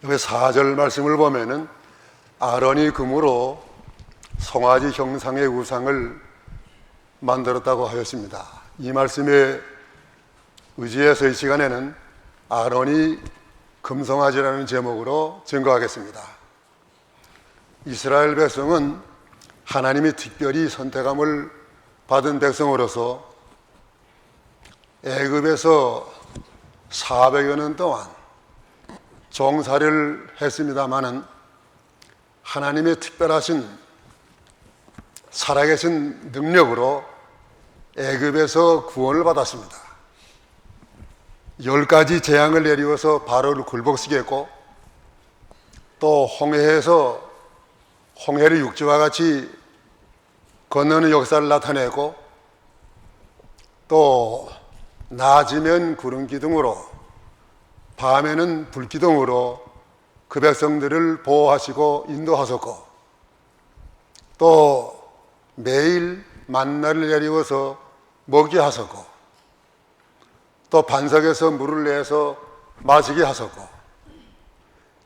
여기 4절 말씀을 보면은 아론이 금으로 송아지 형상의 우상을 만들었다고 하였습니다. 이 말씀에 의지해서 이 시간에는 아론이 금송아지라는 제목으로 증거하겠습니다. 이스라엘 백성은 하나님이 특별히 선택함을 받은 백성으로서 애굽에서 400여 년 동안 종살이를 했습니다마는 하나님의 특별하신 살아계신 능력으로 애굽에서 구원을 받았습니다. 10가지 재앙을 내리워서 바로를 굴복시켰고, 또 홍해에서 홍해를 육지와 같이 건너는 역사를 나타내고, 또 낮이면 구름 기둥으로 밤에는 불 기둥으로 그 백성들을 보호하시고 인도하셨고, 또 매일 만나를 내리워서 먹게 하셨고, 또 반석에서 물을 내서 마시게 하셨고,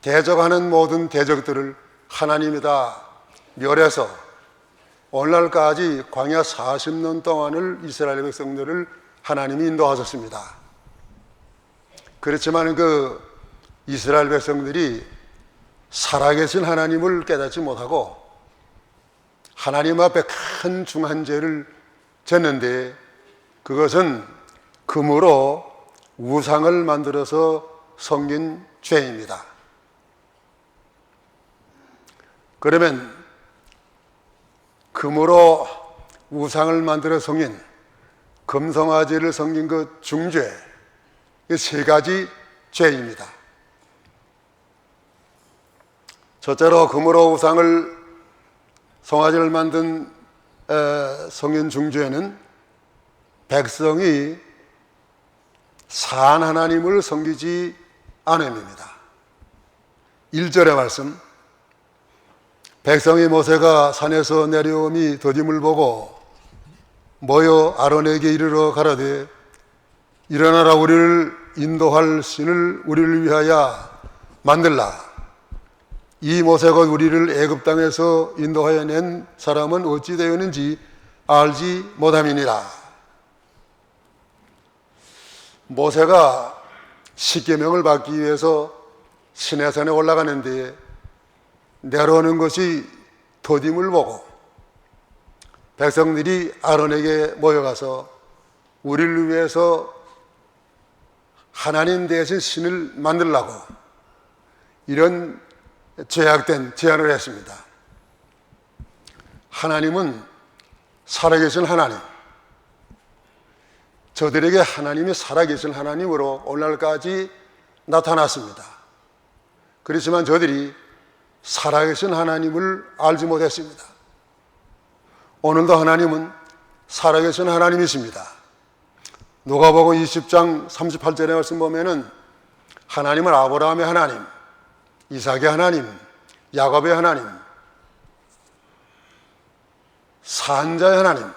대적하는 모든 대적들을 하나님이 다 멸해서 오늘날까지 광야 40년 동안을 이스라엘 백성들을 하나님이 인도하셨습니다. 그렇지만 그 이스라엘 백성들이 살아계신 하나님을 깨닫지 못하고 하나님 앞에 큰 중한 죄를 졌는데, 그것은 금으로 우상을 만들어서 섬긴 죄입니다. 그러면 금으로 우상을 만들어 섬긴, 금송아지를 섬긴 그 중죄, 이 3가지 죄입니다. 첫째로 금으로 우상을, 송아지를 만든 섬긴 중죄는 백성이 산 하나님을 섬기지 않음입니다. 1절의 말씀, 백성이 모세가 산에서 내려오니 더딤을 보고 모여 아론에게 이르러 가라되, 일어나라, 우리를 인도할 신을 우리를 위하여 만들라. 이 모세가 우리를 애굽 땅에서 인도하여 낸 사람은 어찌 되었는지 알지 못함이니라. 모세가 십계명을 받기 위해서 시내산에 올라가는데 내려오는 것이 더딤을 보고 백성들이 아론에게 모여가서 우리를 위해서 하나님 대신 신을 만들라고 이런 죄악된 제안을 했습니다. 하나님은 살아계신 하나님, 저들에게 하나님이 살아계신 하나님으로 오늘날까지 나타났습니다. 그렇지만 저들이 살아계신 하나님을 알지 못했습니다. 오늘도 하나님은 살아계신 하나님이십니다. 누가복음 20장 38절에 말씀 보면은 하나님은 아브라함의 하나님, 이삭의 하나님, 야곱의 하나님, 산자의 하나님,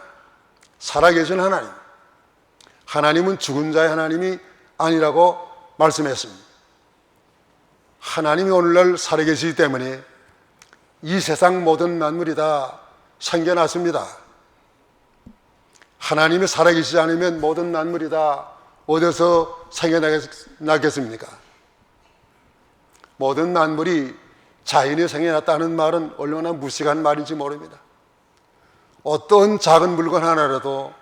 살아계신 하나님, 하나님은 죽은 자의 하나님이 아니라고 말씀했습니다. 하나님이 오늘날 살아계시기 때문에 이 세상 모든 만물이 다 생겨났습니다. 하나님이 살아계시지 않으면 모든 만물이 다 어디서 생겨나겠습니까? 모든 만물이 자연이 생겨났다는 말은 얼마나 무식한 말인지 모릅니다. 어떤 작은 물건 하나라도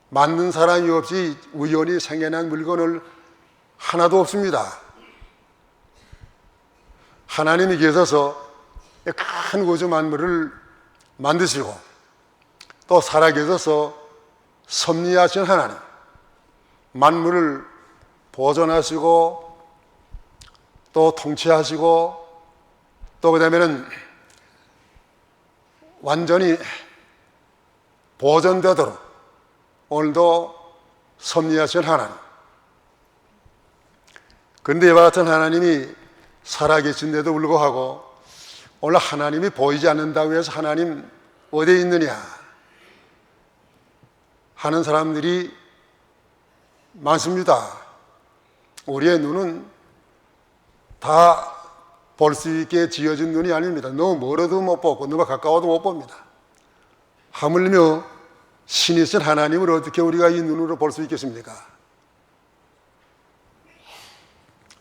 만든 사람이 없이 우연히 생겨난 물건을 하나도 없습니다. 하나님이 계셔서 큰 우주 만물을 만드시고 또 살아계셔서 섭리하신 하나님, 만물을 보존하시고 또 통치하시고 또 그 다음에는 완전히 보존되도록 오늘도 섭리하신 하나님. 그런데 이와 같은 하나님이 살아계신데도 불구하고 오늘 하나님이 보이지 않는다고 해서 하나님 어디에 있느냐 하는 사람들이 많습니다. 우리의 눈은 다 볼 수 있게 지어진 눈이 아닙니다. 너무 멀어도 못 보고 너무 가까워도 못 봅니다. 하물며 신이신 하나님을 어떻게 우리가 이 눈으로 볼 수 있겠습니까?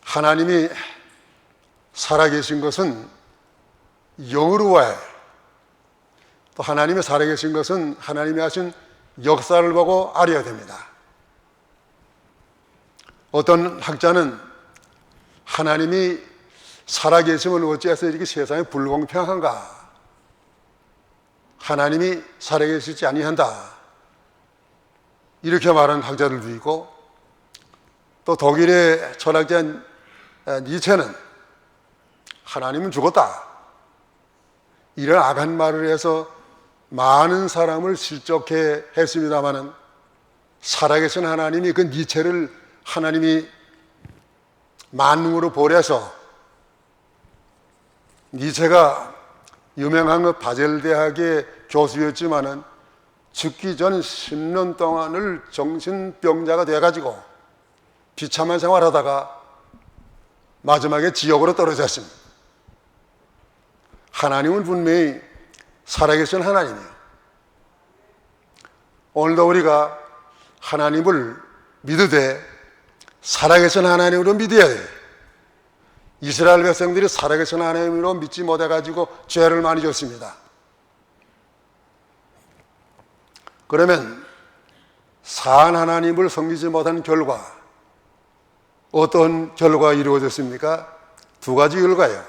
하나님이 살아계신 것은 영으로 와요. 또 하나님이 살아계신 것은 하나님이 하신 역사를 보고 알아야 됩니다. 어떤 학자는 하나님이 살아계심을 어찌해서 이렇게 세상에 불공평한가? 하나님이 살아계시지 아니한다. 이렇게 말하는 학자들도 있고, 또 독일의 철학자 니체는 하나님은 죽었다. 이런 악한 말을 해서 많은 사람을 실족해 했습니다마는 살아계신 하나님이 그 니체를 하나님이 만능으로 보내서 니체가 유명한 바젤 대학의 교수였지만은 죽기 전 10년 동안을 정신병자가 돼가지고 비참한 생활하다가 마지막에 지옥으로 떨어졌습니다. 하나님은 분명히 살아계신 하나님이에요. 오늘도 우리가 하나님을 믿으되 살아계신 하나님으로 믿어야 돼요. 이스라엘 백성들이 살아계신 하나님으로 믿지 못해가지고 죄를 많이 졌습니다. 그러면 산 하나님을 섬기지 못한 결과 어떤 결과가 이루어졌습니까? 두 가지 결과예요.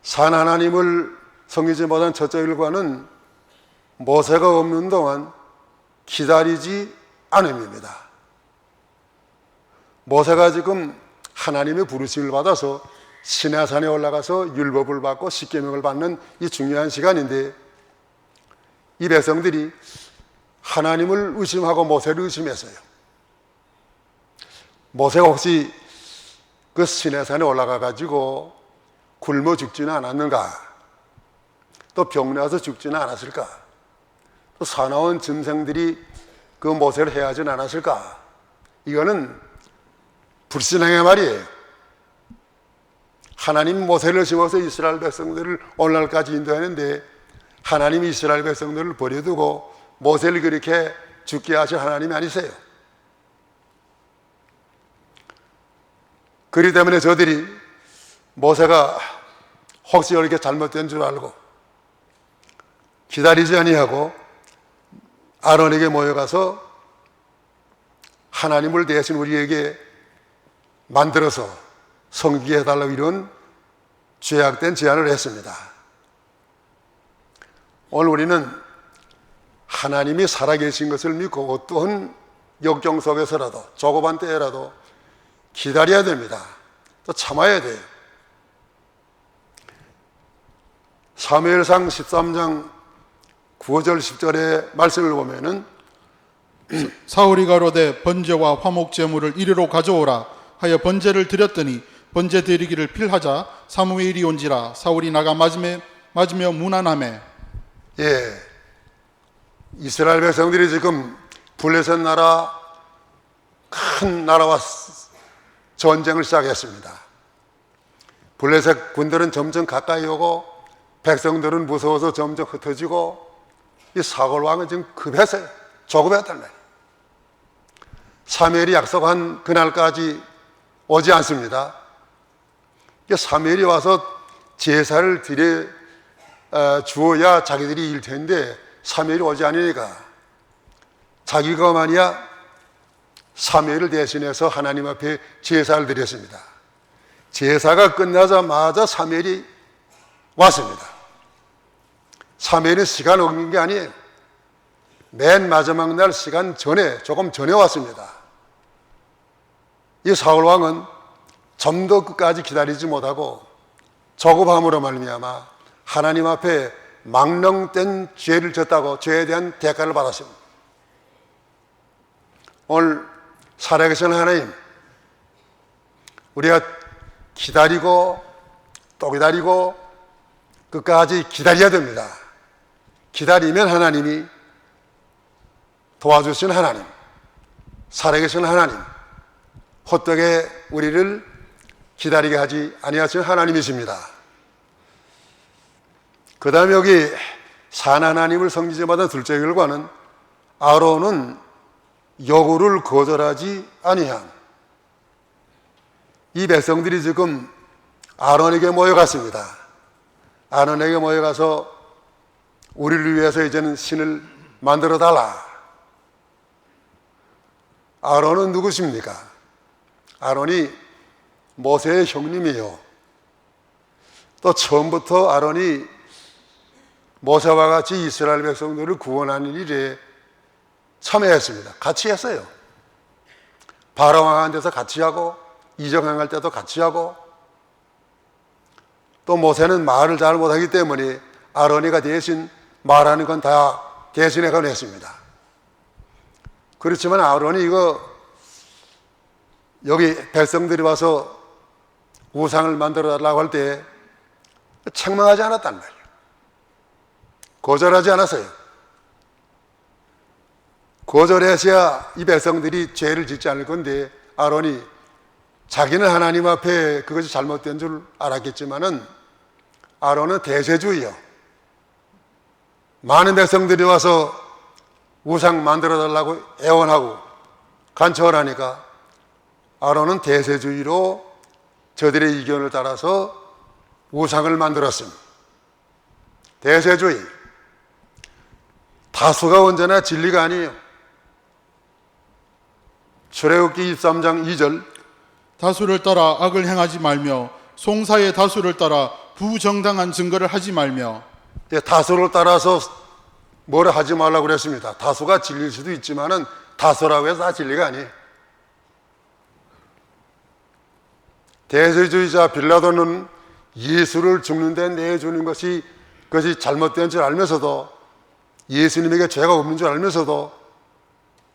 산 하나님을 섬기지 못한 첫째 결과는 모세가 없는 동안 기다리지 않음입니다. 모세가 지금 하나님의 부르심을 받아서 시내산에 올라가서 율법을 받고 십계명을 받는 이 중요한 시간인데, 이 백성들이 하나님을 의심하고 모세를 의심했어요. 모세가 혹시 그 시내산에 올라가 가지고 굶어 죽지는 않았는가? 또 병나서 죽지는 않았을까? 또 사나운 짐승들이 그 모세를 해하진 않았을까? 이거는 불신앙의 말이에요. 하나님 모세를 심어서 이스라엘 백성들을 오늘날까지 인도하는데, 하나님이 이스라엘 백성들을 버려두고 모세를 그렇게 죽게 하실 하나님이 아니세요. 그렇기 때문에 저들이 모세가 혹시 이렇게 잘못된 줄 알고 기다리지 아니하고 아론에게 모여가서 하나님을 대신 우리에게 만들어서 섬기게 해달라고 이런 죄악된 제안을 했습니다. 오늘 우리는 하나님이 살아계신 것을 믿고 어떠한 역경 속에서라도 조급한 때라도 기다려야 됩니다. 또 참아야 돼요. 사무엘상 13장 9절 10절의 말씀을 보면은 사울이 가로되 번제와 화목 제물을 이리로 가져오라 하여 번제를 드렸더니 번제 드리기를 필하자 사무엘이 온지라 사울이 나가 맞으며 무난하매. 예, 이스라엘 백성들이 지금 블레셋 나라 큰 나라와 전쟁을 시작했습니다. 블레셋 군들은 점점 가까이 오고 백성들은 무서워서 점점 흩어지고 이 사울 왕은 지금 급했어요. 조급했단 말이에요. 사무엘이 약속한 그날까지 오지 않습니다. 사무엘이 와서 제사를 드려 주어야 자기들이 일 텐데 사무엘이 오지 않으니까 자기가 만약 사무엘을 대신해서 하나님 앞에 제사를 드렸습니다. 제사가 끝나자마자 사무엘이 왔습니다. 사무엘은 시간 어긴 게 아니에요. 맨 마지막 날 시간 전에, 조금 전에 왔습니다. 이 사울 왕은 좀 더 끝까지 기다리지 못하고 조급함으로 말미암아 하나님 앞에 망령된 죄를 졌다고 죄에 대한 대가를 받았습니다. 오늘 살아계신 하나님, 우리가 기다리고 또 기다리고 끝까지 기다려야 됩니다. 기다리면 하나님이 도와주신 하나님, 살아계신 하나님, 헛되게 우리를 기다리게 하지 아니하시는 하나님이십니다. 그 다음에 여기 산 하나님을 섬기자마자 둘째 결과는 아론은 요구를 거절하지 아니함. 이 백성들이 지금 아론에게 모여갔습니다. 아론에게 모여가서 우리를 위해서 이제는 신을 만들어 달라. 아론은 누구십니까? 아론이 모세의 형님이요. 또 처음부터 아론이 모세와 같이 이스라엘 백성들을 구원하는 일에 참여했습니다. 같이 했어요. 바로왕한 데서 같이 하고 이정행할 때도 같이 하고, 또 모세는 말을 잘 못하기 때문에 아론이가 대신 말하는 건 다 대신해 건했습니다. 그렇지만 아론이 여기 백성들이 와서 우상을 만들어 달라고 할 때 책망하지 않았단 말이에요. 거절하지 않았어요. 거절해서야 이 백성들이 죄를 짓지 않을 건데, 아론이 자기는 하나님 앞에 그것이 잘못된 줄 알았겠지만은 아론은 대세주의요. 많은 백성들이 와서 우상 만들어 달라고 애원하고 간청을 하니까 아론은 대세주의로 저들의 의견을 따라서 우상을 만들었습니다. 대세주의. 다수가 언제나 진리가 아니에요. 출애굽기 23장 2절, 다수를 따라 악을 행하지 말며 송사의 다수를 따라 부정당한 증거를 하지 말며. 다수를 따라서 뭐라 하지 말라고 그랬습니다. 다수가 진리일 수도 있지만은 다수라고 해서 다 진리가 아니에요. 대세주의자 빌라도는 예수를 죽는 데 내주는 것이 그것이 잘못된 줄 알면서도, 예수님에게 죄가 없는 줄 알면서도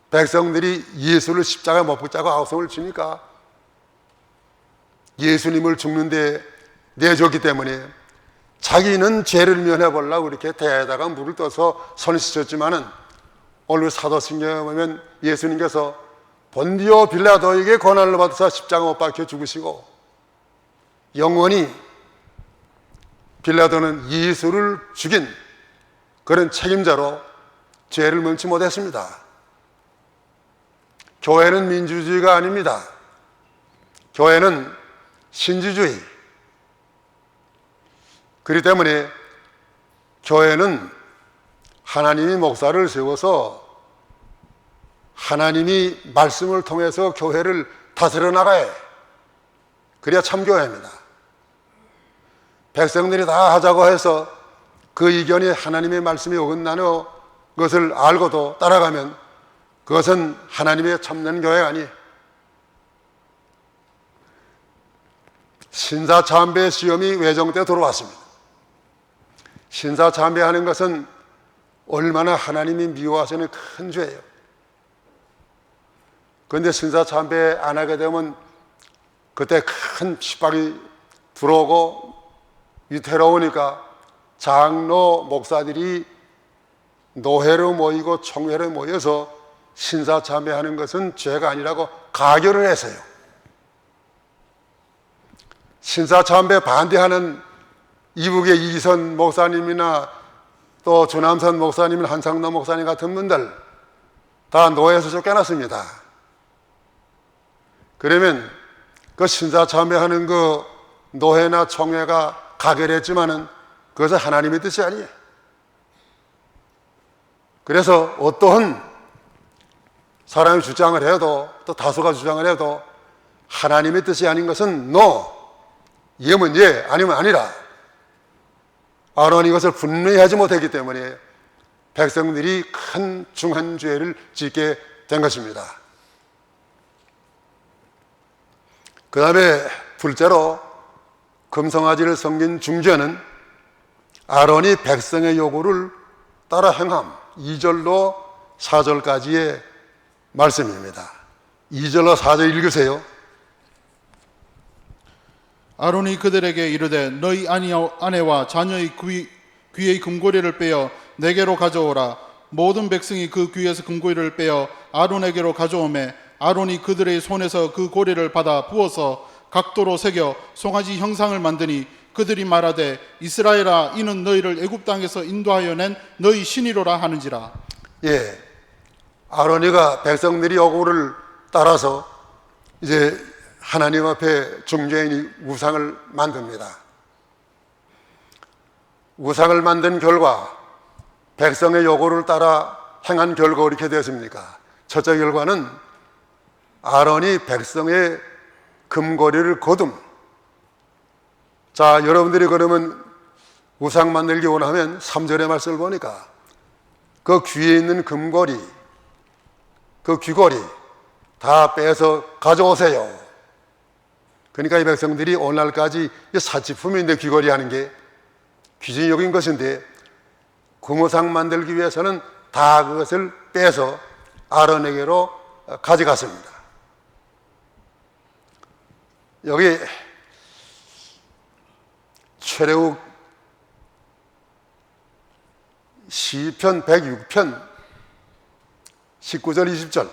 백성들이 예수를 십자가에 못 붙잡고 아우성을 치니까 예수님을 죽는 데 내줬기 때문에 자기는 죄를 면해보려고 이렇게 대에다가 물을 떠서 손을 씻었지만은, 오늘 사도신경에 보면 예수님께서 본디오 빌라도에게 고난을 받아서 십자가 못 박혀 죽으시고, 영원히 빌라도는 예수를 죽인 그런 책임자로 죄를 면치 못했습니다. 교회는 민주주의가 아닙니다. 교회는 신주주의. 그렇기 때문에 교회는 하나님이 목사를 세워서 하나님이 말씀을 통해서 교회를 다스려 나가야 해요. 그래야 참교회입니다. 백성들이 다 하자고 해서 그 의견이 하나님의 말씀에 어긋나는 것을 알고도 따라가면 그것은 하나님의 참된 교회가 아니에요. 신사참배 시험이 외정 때 들어왔습니다. 신사참배하는 것은 얼마나 하나님이 미워하시는 큰 죄예요. 그런데 신사참배 안 하게 되면 그때 큰 핍박이 들어오고 위태로우니까 장로 목사들이 노회로 모이고 총회로 모여서 신사참배하는 것은 죄가 아니라고 가결을 했어요. 신사참배 반대하는 이북의 이기선 목사님이나 또 주남선 목사님이나 한상도 목사님 같은 분들 다 노예에서 쫓겨났습니다. 그러면 그 신사참배하는 그 노회나 총회가 가결했지만은 그것은 하나님의 뜻이 아니에요. 그래서 어떠한 사람이 주장을 해도, 또 다수가 주장을 해도 하나님의 뜻이 아닌 것은 no, 예면 예, 아니면 아니라. 아론이 이것을 분명히 하지 못했기 때문에 백성들이 큰 중한 죄를 짓게 된 것입니다. 그 다음에 둘째로 금송아지를 섬긴 중죄는 아론이 백성의 요구를 따라 행함. 2절로 4절까지의 말씀입니다. 2절로 4절 읽으세요. 아론이 그들에게 이르되 너희 아내와 자녀의 귀의 금고리를 빼어 내게로 가져오라. 모든 백성이 그 귀에서 금고리를 빼어 아론에게로 가져오매 아론이 그들의 손에서 그 고리를 받아 부어서 각도로 새겨 송아지 형상을 만드니 그들이 말하되 이스라엘아 이는 너희를 애굽 땅에서 인도하여 낸 너희 신이로라 하는지라. 예, 아론이가 백성들이 요구를 따라서 이제 하나님 앞에 중재인이 우상을 만듭니다. 우상을 만든 결과 백성의 요구를 따라 행한 결과 어떻게 되었습니까? 첫째 결과는 아론이 백성의 금고리를 거둠. 자, 여러분들이 그러면 우상 만들기 원하면 3절의 말씀을 보니까 그 귀에 있는 금고리, 그 귀고리 다 빼서 가져오세요. 그러니까 이 백성들이 오늘날까지 사치품인데 귀걸이 하는 게 귀중히 여긴 것인데 금우상 만들기 위해서는 다 그것을 빼서 아론에게로 가져갔습니다. 여기 최레욱 시편 106편 19절 20절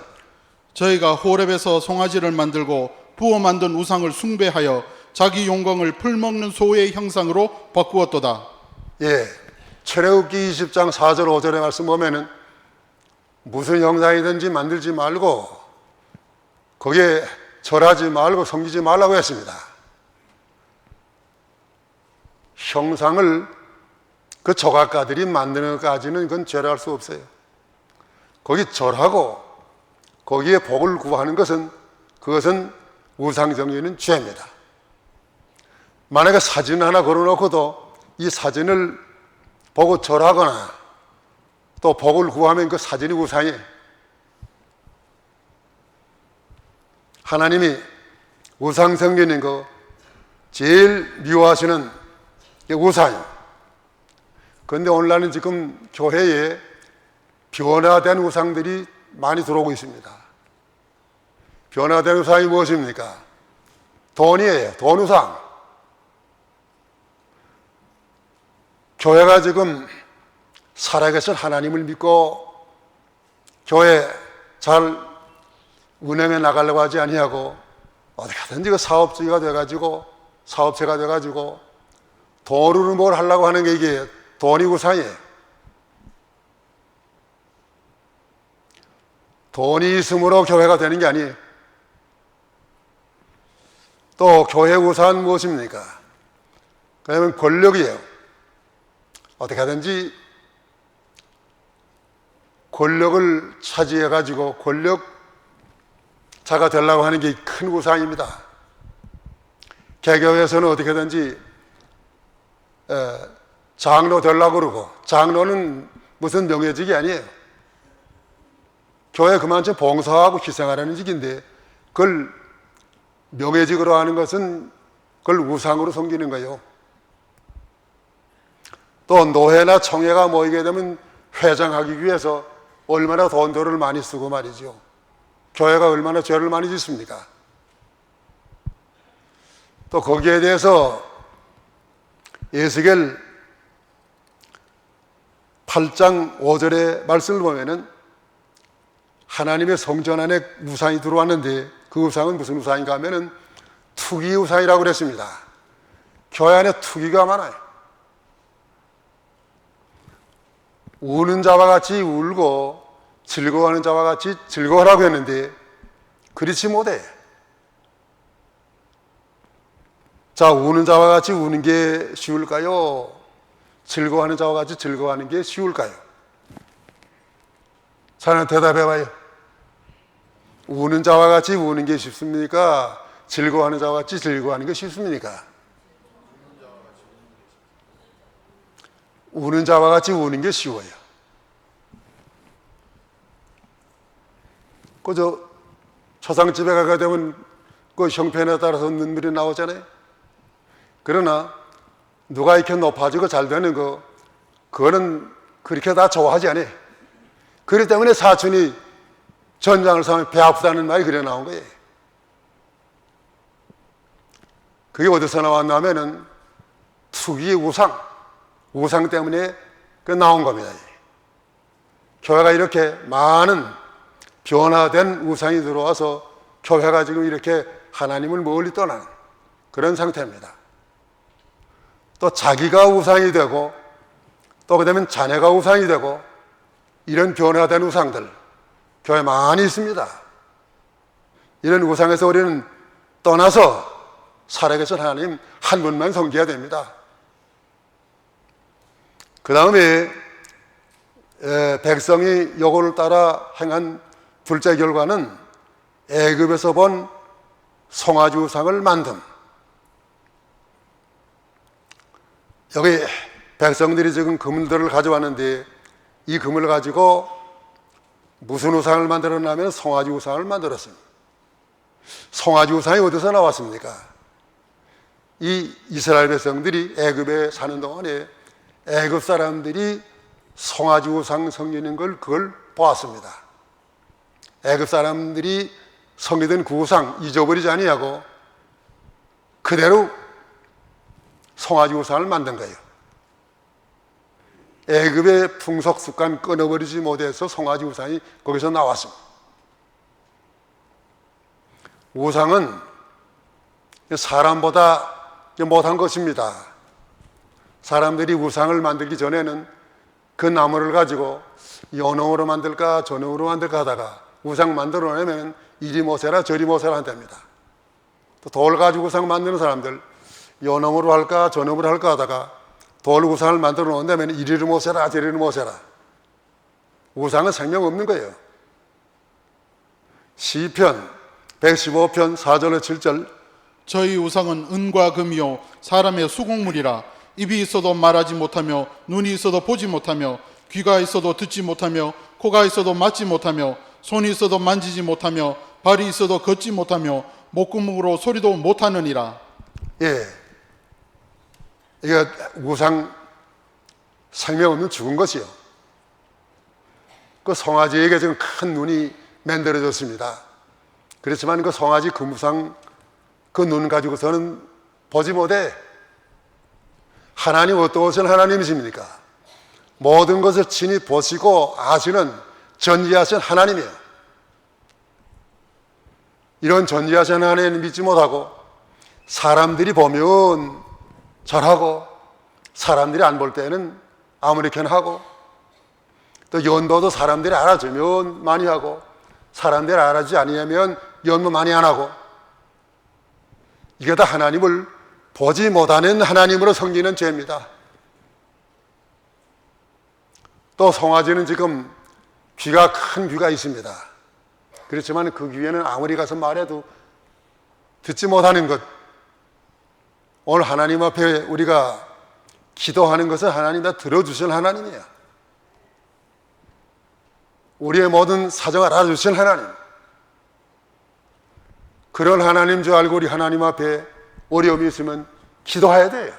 저희가 호렙에서 송아지를 만들고 부어 만든 우상을 숭배하여 자기 용광을 풀먹는 소의 형상으로 바꾸었도다. 예, 출애굽기 20장 4절 5절의 말씀 보면은 무슨 형상이든지 만들지 말고 거기에 절하지 말고 섬기지 말라고 했습니다. 형상을 그 조각가들이 만드는 것까지는 그건 죄를 수 없어요. 거기 절하고 거기에 복을 구하는 것은 그것은 우상정의는 죄입니다. 만약에 사진 하나 걸어놓고도 이 사진을 보고 절하거나 또 복을 구하면 그 사진이 우상이에요. 하나님이 우상 섬기는 거 제일 미워하시는 게 우상이에요. 그런데 오늘날은 지금 교회에 변화된 우상들이 많이 들어오고 있습니다. 변화된 우상이 무엇입니까? 돈이에요. 돈 우상. 교회가 지금 살아계신 하나님을 믿고 교회 잘 운행해 나가려고 하지 아니하고 어떻게 하든지 그 사업주의가 돼가지고 사업체가 돼가지고 돈으로 뭘 하려고 하는 게 이게 돈이 우상이에요. 돈이 있음으로 교회가 되는 게 아니에요. 또 교회 우상은 무엇입니까? 그러면 권력이에요. 어떻게 하든지 권력을 차지해 가지고 권력자가 되려고 하는 게 큰 우상입니다. 개교에서는 어떻게든지 장로 되려고 그러고, 장로는 무슨 명예직이 아니에요. 교회 그만큼 봉사하고 희생하라는 직인데 그걸 명예직으로 하는 것은 그걸 우상으로 섬기는 거예요. 또 노회나 청회가 모이게 되면 회장하기 위해서 얼마나 돈들을 많이 쓰고 말이죠. 교회가 얼마나 죄를 많이 짓습니까? 또 거기에 대해서 에스겔 8장 5절의 말씀을 보면은 하나님의 성전 안에 우상이 들어왔는데 그 우상은 무슨 우상인가 하면은 투기 우상이라고 그랬습니다. 교회 안에 투기가 많아요. 우는 자와 같이 울고 즐거워하는 자와 같이 즐거워하라고 했는데 그렇지 못해. 자, 우는 자와 같이 우는 게 쉬울까요? 즐거워하는 자와 같이 즐거워하는 게 쉬울까요? 자는 대답해봐요. 우는 자와 같이 우는 게 쉽습니까? 즐거워하는 자와 같이 즐거워하는 게 쉽습니까? 우는 자와 같이 우는 게 쉬워요. 그저 초상집에 가게 되면 그 형편에 따라서 눈물이 나오잖아요. 그러나 누가 이렇게 높아지고 잘 되는 거 그거는 그렇게 다 좋아하지 않아요. 그렇기 때문에 사촌이 전장을 삼으면 배 아프다는 말이 그래 나온 거예요. 그게 어디서 나왔나 하면은 투기의 우상 때문에 그 나온 겁니다. 교회가 이렇게 많은 변화된 우상이 들어와서 교회가 지금 이렇게 하나님을 멀리 떠나는 그런 상태입니다. 또 자기가 우상이 되고 또 그다음에 자녀가 우상이 되고 이런 변화된 우상들 교회 많이 있습니다. 이런 우상에서 우리는 떠나서 살아계신 하나님 한 분만 섬겨야 됩니다. 그 다음에 백성이 요구를 따라 행한 둘째 결과는 애굽에서 본 송아지 우상을 만듦. 여기 백성들이 지금 그물들을 가져왔는데 이 그물을 가지고 무슨 우상을 만들었냐면 송아지 우상을 만들었습니다. 송아지 우상이 어디서 나왔습니까? 이 이스라엘 백성들이 애굽에 사는 동안에 애굽 사람들이 송아지 우상 섬기는 걸 그걸 보았습니다. 애굽 사람들이 섬기던 그 우상 잊어버리지 아니하고 그대로 송아지 우상을 만든 거예요. 애굽의 풍속 습관 끊어버리지 못해서 송아지 우상이 거기서 나왔습니다. 우상은 사람보다 못한 것입니다. 사람들이 우상을 만들기 전에는 그 나무를 가지고 이 놈으로 만들까 저 놈으로 만들까 하다가 우상 만들어내면 이리 모세라 저리 모세라 한답니다. 또 돌 가지고 우상 만드는 사람들 이 놈으로 할까 저 놈으로 할까 하다가 돌 우상을 만들어 놓는다면 이리로 모세라 저리로 모세라. 우상은 생명 없는 거예요. 시편 115편 4절로 7절 저희 우상은 은과 금이요 사람의 수공물이라. 입이 있어도 말하지 못하며 눈이 있어도 보지 못하며 귀가 있어도 듣지 못하며 코가 있어도 맞지 못하며 손이 있어도 만지지 못하며 발이 있어도 걷지 못하며 목구멍으로 소리도 못하느니라. 예, 이거 우상 생명 없는 죽은 것이요. 그 송아지에게 지금 큰 눈이 만들어졌습니다. 그렇지만 그 송아지 그 우상 그 눈 가지고서는 보지 못해. 하나님 어떠신 하나님이십니까? 모든 것을 친히 보시고 아시는 전지하신 하나님이에요. 이런 전지하신 하나님을 믿지 못하고 사람들이 보면 잘하고 사람들이 안 볼 때는 아무렇게나 하고 또 연도도 사람들이 알아주면 많이 하고 사람들이 알아주지 아니하면 연도 많이 안 하고 이게 다 하나님을 보지 못하는 하나님으로 섬기는 죄입니다. 또 송아지는 지금 귀가 큰 귀가 있습니다. 그렇지만 그 귀에는 아무리 가서 말해도 듣지 못하는 것. 오늘 하나님 앞에 우리가 기도하는 것은 하나님 다 들어주신 하나님이에요. 우리의 모든 사정을 알아주신 하나님. 그런 하나님 줄 알고 우리 하나님 앞에 어려움이 있으면 기도해야 돼요.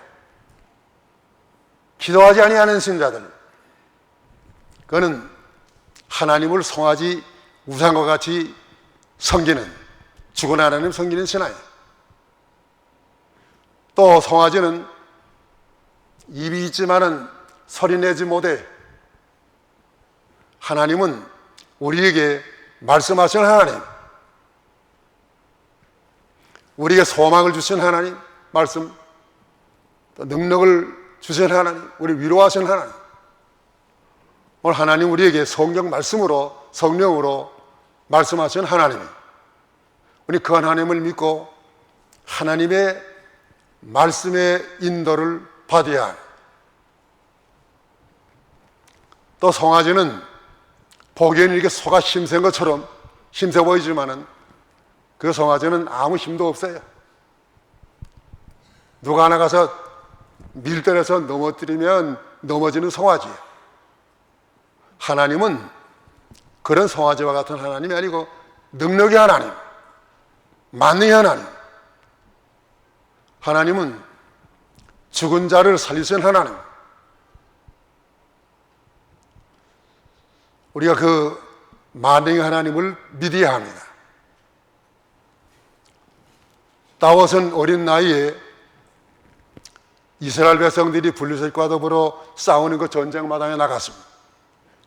기도하지 아니하는 신자들, 그거는 하나님을 송아지 우상과 같이 섬기는, 죽은 하나님 섬기는 신앙이에요. 또 송아지는 입이 있지만은 소리 내지 못해. 하나님은 우리에게 말씀하신 하나님, 우리에게 소망을 주신 하나님, 말씀, 또 능력을 주신 하나님, 우리 위로하신 하나님. 오늘 하나님 우리에게 성경 말씀으로, 성령으로 말씀하신 하나님. 우리 그 하나님을 믿고 하나님의 말씀의 인도를 받아야 합니다. 또 송아지는 보기에는 이렇게 소가 힘센 것처럼 힘세 보이지만은 그 송아지는 아무 힘도 없어요. 누가 하나 가서 밀대에서 넘어뜨리면 넘어지는 송아지예요. 하나님은 그런 송아지와 같은 하나님이 아니고 능력의 하나님, 만능의 하나님. 하나님은 죽은 자를 살리신 하나님. 우리가 그 만능의 하나님을 믿어야 합니다. 다윗은 어린 나이에 이스라엘 백성들이 블레셋과 더불어 싸우는 그 전쟁 마당에 나갔습니다.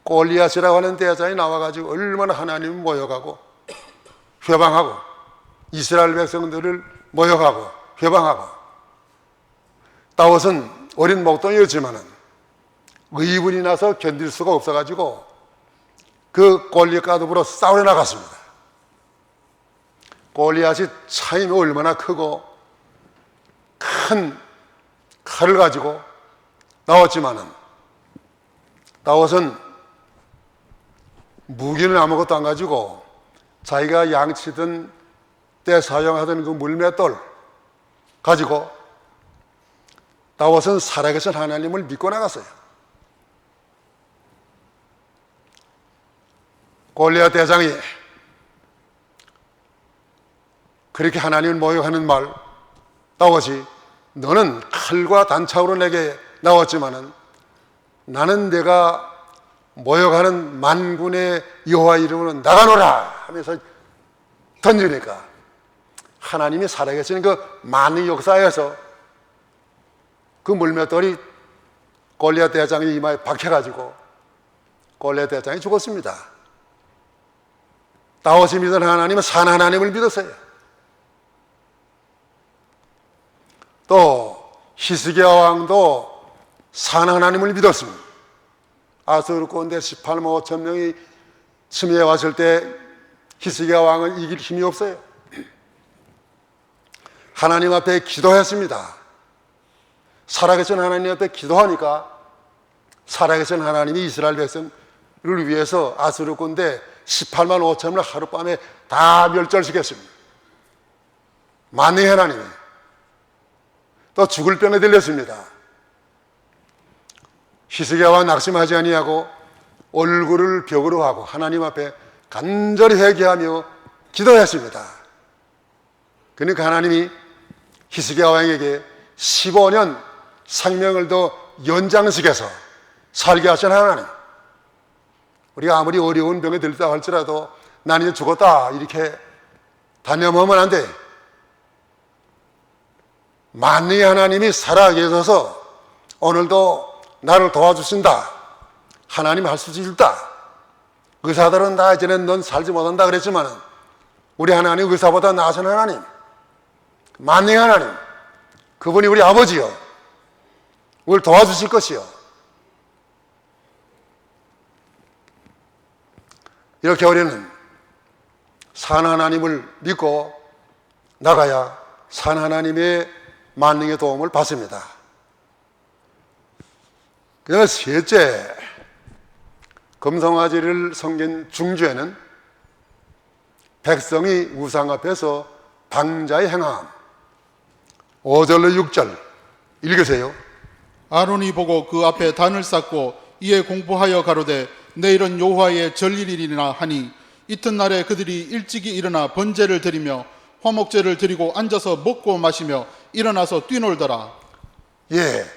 골리앗이라고 하는 대장이 나와가지고 얼마나 하나님을 모여가고 회방하고 이스라엘 백성들을 모여가고 회방하고, 다윗은 어린 목동이었지만은 의분이 나서 견딜 수가 없어가지고 그 골리앗과 더불어 싸우러 나갔습니다. 골리앗이 차임이 얼마나 크고 큰 칼을 가지고 나왔지만은 다윗은 무기는 아무것도 안 가지고 자기가 양치던 때 사용하던 그 물맷돌 가지고 다윗은 살아계신 하나님을 믿고 나갔어요. 골리앗 대장이 그렇게 하나님을 모욕하는 말, 다윗이 너는 칼과 단창으로 내게 나왔지만은 나는 내가 모욕하는 만군의 여호와 이름으로 나가노라 하면서 던지니까 하나님이 살아계신 그 만의 역사에서 그 물맷돌이 골리앗 대장의 이마에 박혀가지고 골리앗 대장이 죽었습니다. 다윗이 믿은 하나님은 산 하나님을 믿었어요. 또 히스기야 왕도 산 하나님을 믿었습니다. 아수르 꼰대 18만 5천 명이 침해해 왔을 때 히스기야 왕은 이길 힘이 없어요. 하나님 앞에 기도했습니다. 살아계신 하나님 앞에 기도하니까 살아계신 하나님이 이스라엘 백성을 위해서 아수르 꼰대 18만 5천을 하룻밤에 다 멸절시켰습니다. 만능의 하나님이 또 죽을 병에 들렸습니다. 히스기야 왕 낙심하지 아니하고 얼굴을 벽으로 하고 하나님 앞에 간절히 회개하며 기도했습니다. 그러니까 하나님이 히스기야 왕에게 15년 생명을 더 연장시켜서 살게 하신 하나님. 우리가 아무리 어려운 병에 들다 할지라도 난 이제 죽었다 이렇게 단념하면 안 돼. 만능의 하나님이 살아계셔서 오늘도 나를 도와주신다. 하나님 할 수 있다. 의사들은 다 이제는 넌 살지 못한다 그랬지만 우리 하나님 의사보다 나으신 하나님, 만능의 하나님, 그분이 우리 아버지요, 우리를 도와주실 것이요. 이렇게 우리는 산 하나님을 믿고 나가야 산 하나님의 만능의 도움을 받습니다. 그다음에 셋째, 금송아지를 섬긴 중주에는 백성이 우상 앞에서 방자의 행함. 5절로 6절 읽으세요. 아론이 보고 그 앞에 단을 쌓고 이에 공포하여 가로되 내일은 여호와의 절일이리나 하니 이튿날에 그들이 일찍이 일어나 번제를 드리며 화목제를 드리고 앉아서 먹고 마시며 일어나서 뛰놀더라. 예,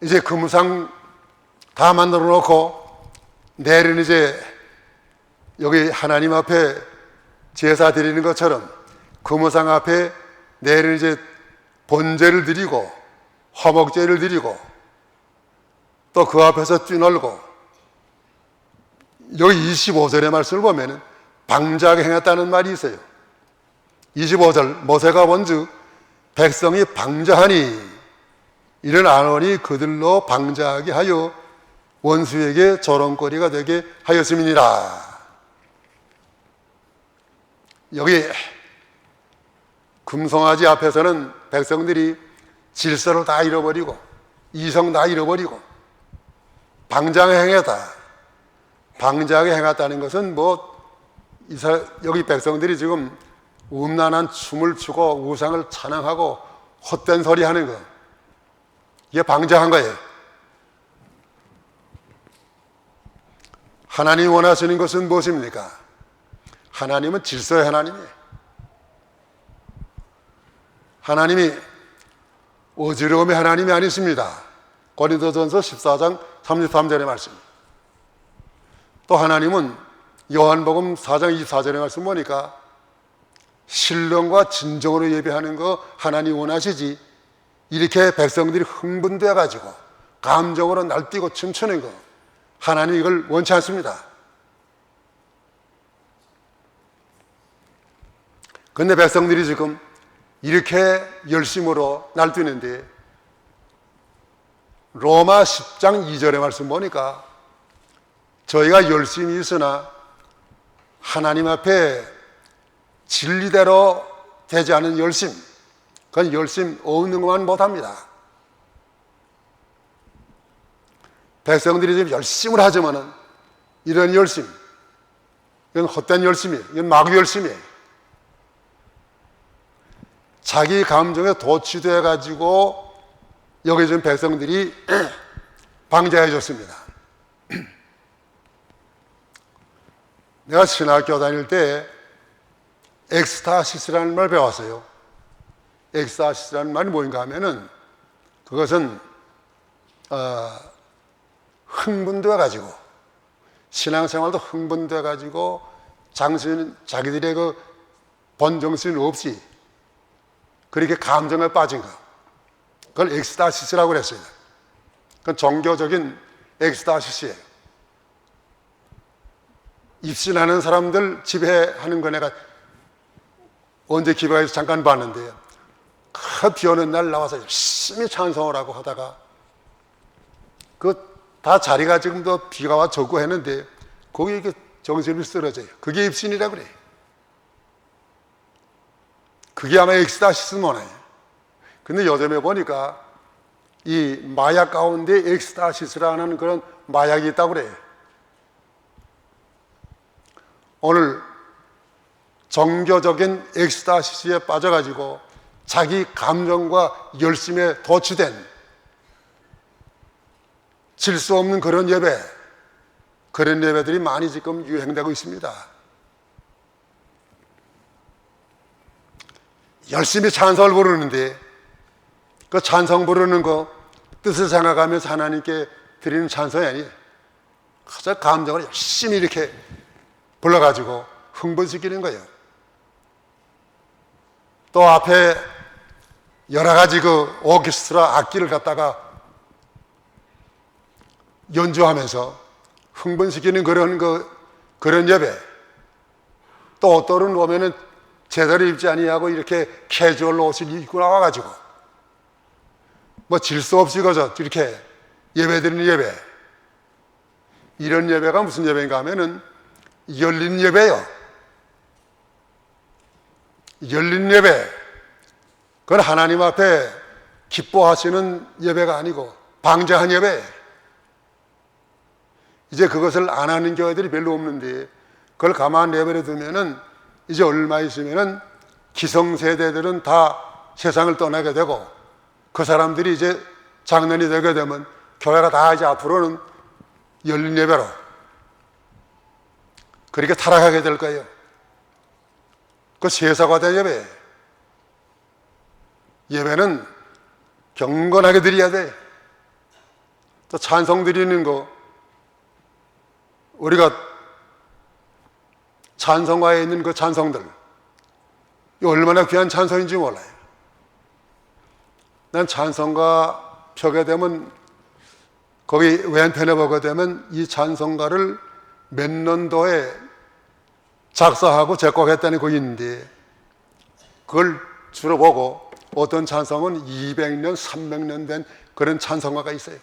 이제 금상 다 만들어 놓고 내일은 이제 여기 하나님 앞에 제사 드리는 것처럼 금상 앞에 내일은 이제 번제를 드리고 화목제를 드리고 또 그 앞에서 뛰놀고, 여기 25절의 말씀을 보면 방자하게 행했다는 말이 있어요. 25절, 모세가 본즉 백성이 방자하니 이런 아론이 그들로 방자하게 하여 원수에게 조롱거리가 되게 하였음이니라. 여기 금송아지 앞에서는 백성들이 질서를 다 잃어버리고 이성 다 잃어버리고 방자하게 행했다. 방자하게 행했다는 것은 여기 백성들이 지금 음란한 춤을 추고 우상을 찬양하고 헛된 소리 하는 거, 이게 방자한 거예요. 하나님이 원하시는 것은 무엇입니까? 하나님은 질서의 하나님이에요. 하나님이 어지러움의 하나님이 아니십니다. 고린도전서 14장 33절의 말씀. 또 하나님은 요한복음 4장 24절의 말씀 보니까 신령과 진정으로 예배하는 거 하나님 원하시지, 이렇게 백성들이 흥분되어 가지고 감정으로 날뛰고 춤추는 거 하나님 이걸 원치 않습니다. 그런데 백성들이 지금 이렇게 열심으로 날뛰는데 로마 10장 2절의 말씀 보니까 저희가 열심히 있으나 하나님 앞에 진리대로 되지 않은 열심, 그건 열심 없는 것만 못합니다. 백성들이 좀 열심을 하지만은 이런 열심, 이건 헛된 열심이에요. 이건 마귀 열심이에요. 자기 감정에 도취되어 가지고 여기 좀 백성들이 방자해 줬습니다. 내가 신학교 다닐 때 엑스타시스라는 말 배웠어요. 엑스타시스라는 말이 뭔가 하면은 그것은 흥분돼 가지고 신앙생활도 흥분돼 가지고 자기들의 그 본정신 없이 그렇게 감정에 빠진 거, 그걸 엑스타시스라고 그랬어요. 그건 종교적인 엑스타시스예요. 입신하는 사람들 지배하는 거 내가 언제 기도에서 잠깐 봤는데, 비 오는 날 나와서 열심히 찬송을 하고 하다가 그 다 자리가 지금 더 비가 와 젖고 했는데 거기에 이렇게 정신이 쓰러져요. 그게 입신이라고 그래요. 그게 아마 엑스타시스 문화예요. 근데 요즘에 보니까 이 마약 가운데 엑스타시스라는 그런 마약이 있다고 그래요. 오늘 종교적인 엑스타시스에 빠져가지고 자기 감정과 열심에 도취된 질 수 없는 그런 예배, 그런 예배들이 많이 지금 유행되고 있습니다. 열심히 찬송을 부르는데 그 찬송 부르는 거 뜻을 생각하면서 하나님께 드리는 찬송이 아니에요. 그저 감정을 열심히 이렇게 불러가지고 흥분시키는 거예요. 또 앞에 여러 가지 그 오케스트라 악기를 갖다가 연주하면서 흥분시키는 그런 예배. 또 어떤 보면은 제대로 입지 아니하고 이렇게 캐주얼 옷을 입고 나와가지고 뭐 질서 없이 그저 이렇게 예배드리는 예배. 이런 예배가 무슨 예배인가 하면은 열린 예배예요. 열린 예배. 그건 하나님 앞에 기뻐하시는 예배가 아니고 방자한 예배. 이제 그것을 안 하는 교회들이 별로 없는데 그걸 가만 내버려 두면은 이제 얼마 있으면은 기성세대들은 다 세상을 떠나게 되고 그 사람들이 이제 장년이 되게 되면 교회가 다 이제 앞으로는 열린 예배로 그렇게 타락하게 될 거예요. 그 세사과대 예배. 예배는 경건하게 드려야 돼. 또 찬송 드리는 거, 우리가 찬송가에 있는 그 찬송들, 얼마나 귀한 찬송인지 몰라요. 난 찬송가 펴게 되면 거기 왼편에 보게 되면 이 찬송가를 몇 년도에 작사하고 작곡했다는 거 있는데 그걸 주로 보고 어떤 찬송은 200년, 300년 된 그런 찬송가가 있어요.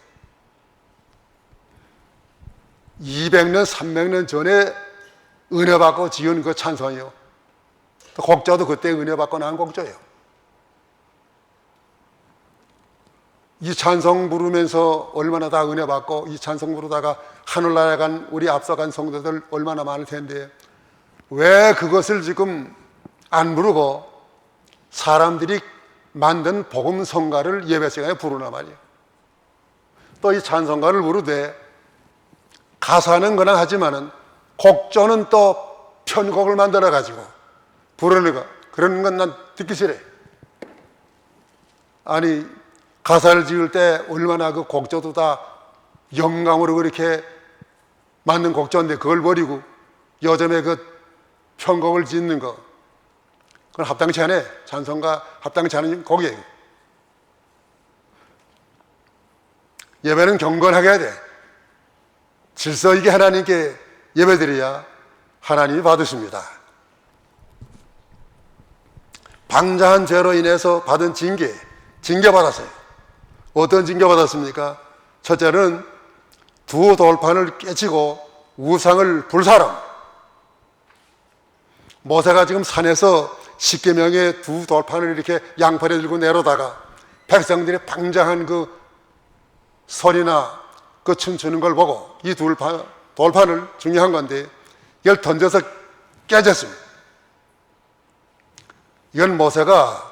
200년, 300년 전에 은혜 받고 지은 그 찬송이요. 곡자도 그때 은혜 받고 나온 곡자예요. 이 찬송 부르면서 얼마나 다 은혜 받고 이 찬송 부르다가 하늘나라에 간 우리 앞서간 성도들 얼마나 많을 텐데 왜 그것을 지금 안 부르고 사람들이 만든 복음성가를 예배 시간에 부르나 말이에요. 또 이 찬송가를 부르되 가사는 그냥 하지만은 곡조는 또 편곡을 만들어 가지고 부르는 거, 그런 건 난 듣기 싫어요. 아니 가사를 지을 때 얼마나 그 곡조도 다 영감으로 그렇게 만든 곡조인데 그걸 버리고 요즘에 그 편곡을 짓는 거, 그건 합당치 않아. 찬송가 합당치 않은 곡이에요. 예배는 경건하게 해야 돼. 질서 있게 하나님께 예배드려야 하나님이 받으십니다. 방자한 죄로 인해서 받은 징계받았어요. 어떤 징계받았습니까? 첫째는 두 돌판을 깨치고 우상을 불사름. 모세가 지금 산에서 십계명의 두 돌판을 이렇게 양팔에 들고 내려다가 백성들이 방자한 그 소리나 그 춤추는 걸 보고 이 돌판을 중요한 건데 이걸 던져서 깨졌습니다. 이건 모세가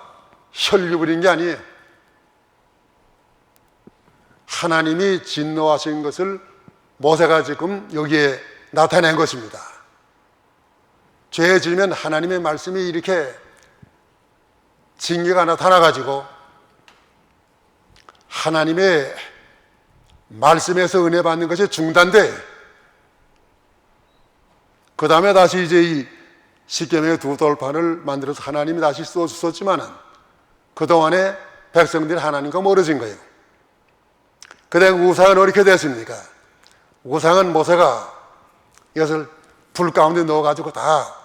혈류 부린 게 아니에요. 하나님이 진노하신 것을 모세가 지금 여기에 나타낸 것입니다. 죄 지으면 하나님의 말씀이 이렇게 징계가 나타나가지고 하나님의 말씀에서 은혜 받는 것이 중단돼. 그 다음에 다시 이제 이 십계명의 두 돌판을 만들어서 하나님이 다시 써주셨지만은 그동안에 백성들이 하나님과 멀어진 거예요. 그때 우상은 어떻게 됐습니까? 우상은 모세가 이것을 불 가운데 넣어가지고 다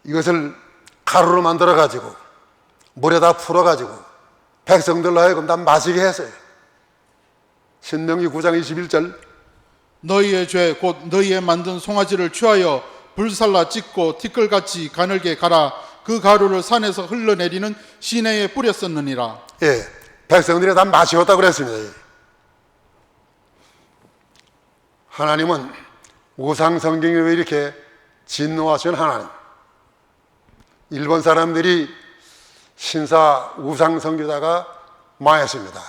이것을 가루로 만들어가지고 물에다 풀어가지고 백성들로 하여금 다 마시게 했어요. 신명기 9장 21절 너희의 죄 곧 너희의 만든 송아지를 취하여 불살라 찢고 티끌같이 가늘게 갈아 그 가루를 산에서 흘러내리는 시내에 뿌렸었느니라. 예, 백성들이 다 마시었다고 그랬습니다. 하나님은 우상 성경에 왜 이렇게 진노하신 하나님? 일본 사람들이 신사 우상 성교다가 망했습니다.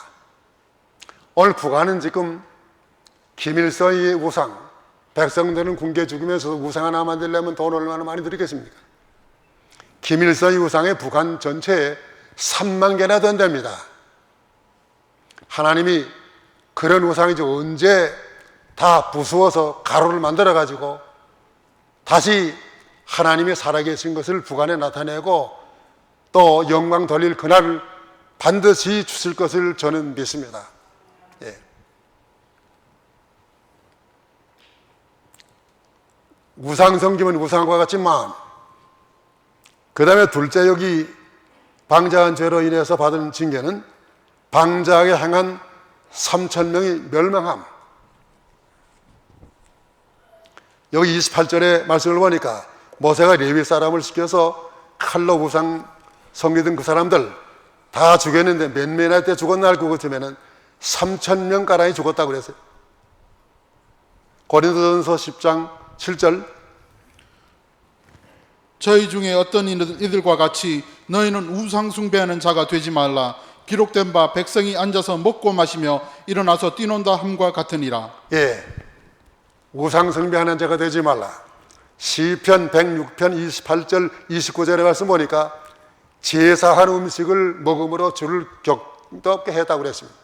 오늘 북한은 지금 김일성의 우상, 백성들은 굶겨 죽으면서 우상 하나 만들려면 돈 얼마나 많이 들이겠습니까? 김일성의 우상에 북한 전체에 3만 개나 된답니다. 하나님이 그런 우상이 언제 다 부수어서 가루를 만들어가지고 다시 하나님이 살아계신 것을 북한에 나타내고 또 영광 돌릴 그날을 반드시 주실 것을 저는 믿습니다. 예. 우상 섬기면 우상과 같지만 그 다음에 둘째 여기 방자한 죄로 인해서 받은 징계는 방자하게 행한 3,000명이 멸망함. 여기 28절의 말씀을 보니까 모세가 레위 사람을 시켜서 칼로 우상 섬기던 그 사람들 다 죽였는데 몇 명이나 때 죽었나 할 것 같으면 3,000명 가량이 죽었다고 그랬어요. 고린도전서 10장 7절 저희 중에 어떤 이들과 같이 너희는 우상 숭배하는 자가 되지 말라. 기록된 바 백성이 앉아서 먹고 마시며 일어나서 뛰논다 함과 같으니라. 예, 우상 숭배하는 자가 되지 말라. 시편 106편 28절 29절에 말씀 보니까 제사한 음식을 먹음으로 주를 격도 없게 했다고 그랬습니다.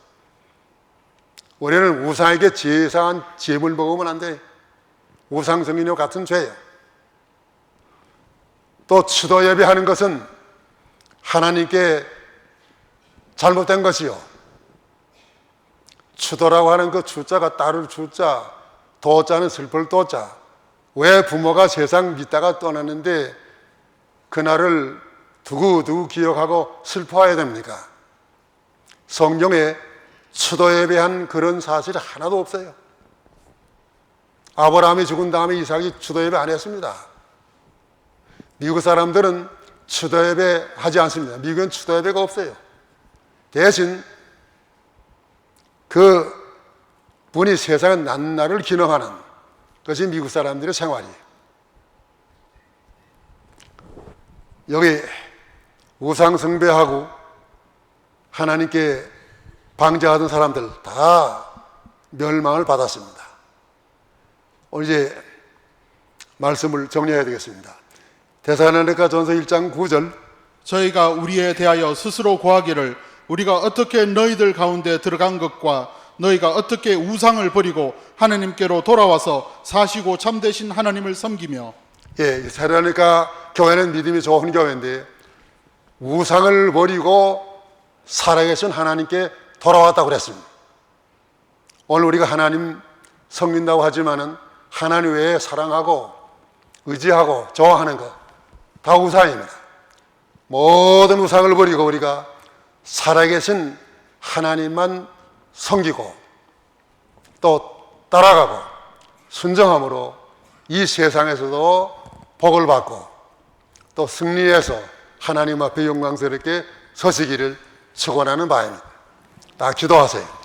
우리는 우상에게 제사한 제물 먹으면 안 돼. 우상 성인과 같은 죄예요. 또 추도 예배하는 것은 하나님께 잘못된 것이요. 추도라고 하는 그 추자가 따를 추자, 도자는 슬플 도자. 왜 부모가 세상 믿다가 떠났는데 그날을 두고두고 기억하고 슬퍼해야 됩니까? 성경에 추도 예배한 그런 사실이 하나도 없어요. 아브라함이 죽은 다음에 이삭이 추도 예배 안 했습니다. 미국 사람들은 추도 예배 하지 않습니다. 미국은 추도 예배가 없어요. 대신 그 분이 세상의 낱날을 기념하는 것이 미국 사람들의 생활이에요. 여기 우상 숭배하고 하나님께 방자하던 사람들 다 멸망을 받았습니다. 오늘 이제 말씀을 정리해야 되겠습니다. 데살로니가 전서 1장 9절 저희가 우리에 대하여 스스로 고하기를 우리가 어떻게 너희들 가운데 들어간 것과 너희가 어떻게 우상을 버리고 하나님께로 돌아와서 사시고 참되신 하나님을 섬기며. 예, 데살로니가 교회는 믿음이 좋은 교회인데 우상을 버리고 살아계신 하나님께 돌아왔다고 그랬습니다. 오늘 우리가 하나님 섬긴다고 하지만은 하나님 외에 사랑하고 의지하고 좋아하는 것 다 우상입니다. 모든 우상을 버리고 우리가 살아계신 하나님만 섬기고 또 따라가고 순종함으로 이 세상에서도 복을 받고 또 승리해서 하나님 앞에 영광스럽게 서시기를 축원하는 바입니다. 다 기도하세요.